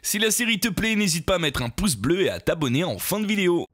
Si la série te plaît, n'hésite pas à mettre un pouce bleu et à t'abonner en fin de vidéo.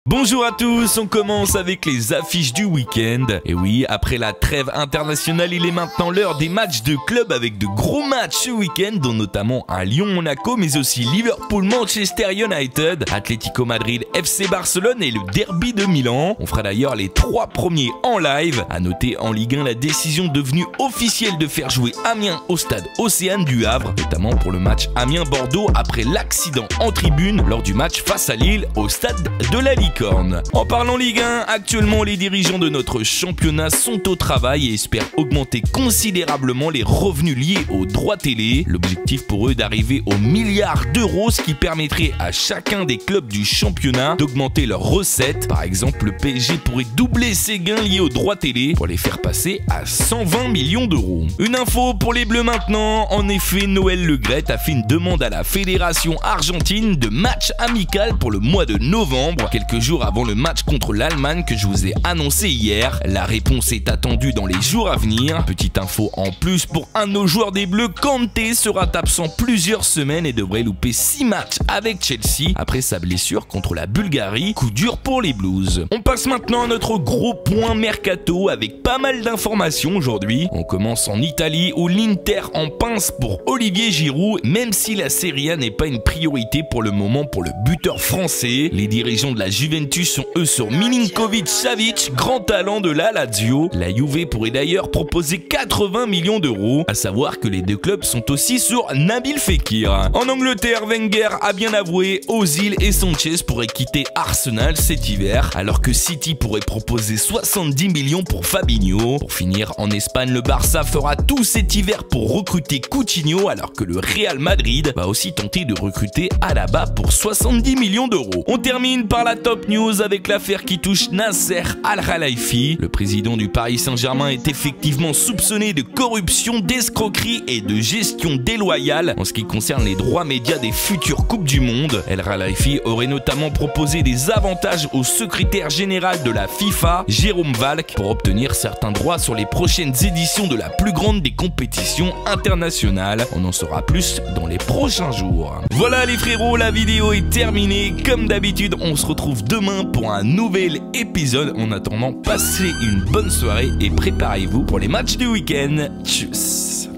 Bonjour à tous, on commence avec les affiches du week-end. Et oui, après la trêve internationale, il est maintenant l'heure des matchs de club avec de gros matchs ce week-end, dont notamment un Lyon-Monaco, mais aussi Liverpool-Manchester United, Atlético Madrid, FC Barcelone et le derby de Milan. On fera d'ailleurs les 3 premiers en live. À noter en Ligue 1 la décision devenue officielle de faire jouer Amiens au stade Océane du Havre, notamment pour le match Amiens-Bordeaux après l'accident en tribune lors du match face à Lille au stade de la Licorne. En parlant Ligue 1, actuellement les dirigeants de notre championnat sont au travail et espèrent augmenter considérablement les revenus liés aux droits télé. L'objectif pour eux d'arriver aux milliards d'euros, ce qui permettrait à chacun des clubs du championnat d'augmenter leurs recettes. Par exemple, le PSG pourrait doubler ses gains liés aux droits télé pour les faire passer à 120 millions d'euros. Une info pour les Bleus maintenant. En effet, Noël Le Graët a fait une demande à la fédération argentine de match amical pour le mois de novembre, quelques jours avant le match contre l'Allemagne que je vous ai annoncé hier. La réponse est attendue dans les jours à venir. Petite info en plus pour un de nos joueurs des Bleus, Kanté sera absent plusieurs semaines et devrait louper 6 matchs avec Chelsea après sa blessure contre la Bulgarie. Coup dur pour les Blues. On passe maintenant à notre gros point mercato avec pas mal d'informations aujourd'hui. On commence en Italie où l'Inter en pince pour Olivier Giroud, même si la Serie A n'est pas une priorité pour le moment pour le buteur français. Les dirigeants de la Juventus sont eux sur Milinkovic-Savic, grand talent de la Lazio. La Juve pourrait d'ailleurs proposer 80 millions d'euros. À savoir que les deux clubs sont aussi sur Nabil Fekir. En Angleterre, Wenger a bien avoué, Ozil et Sanchez pourraient quitter Arsenal cet hiver, alors que City pourrait proposer 70 millions pour Fabinho. Pour finir, en Espagne, le Barça fera tout cet hiver pour recruter Coutinho, alors que le Real Madrid va aussi tenter de recruter Alaba pour 70 millions d'euros. On termine par la top news avec l'affaire qui touche Nasser Al-Khelaifi. Le président du Paris Saint-Germain est effectivement soupçonné de corruption, d'escroquerie et de gestion déloyale en ce qui concerne les droits médias des futures Coupes du Monde. Al-Khelaifi aurait notamment proposé des avantages au secrétaire général de la FIFA, Jérôme Valk, pour obtenir certains droits sur les prochaines éditions de la plus grande des compétitions internationales. On en saura plus dans les prochains jours. Voilà les frérots, la vidéo est terminée. Comme d'habitude, on se retrouve demain pour un nouvel épisode. En attendant, passez une bonne soirée et préparez-vous pour les matchs du week-end. Tchuss.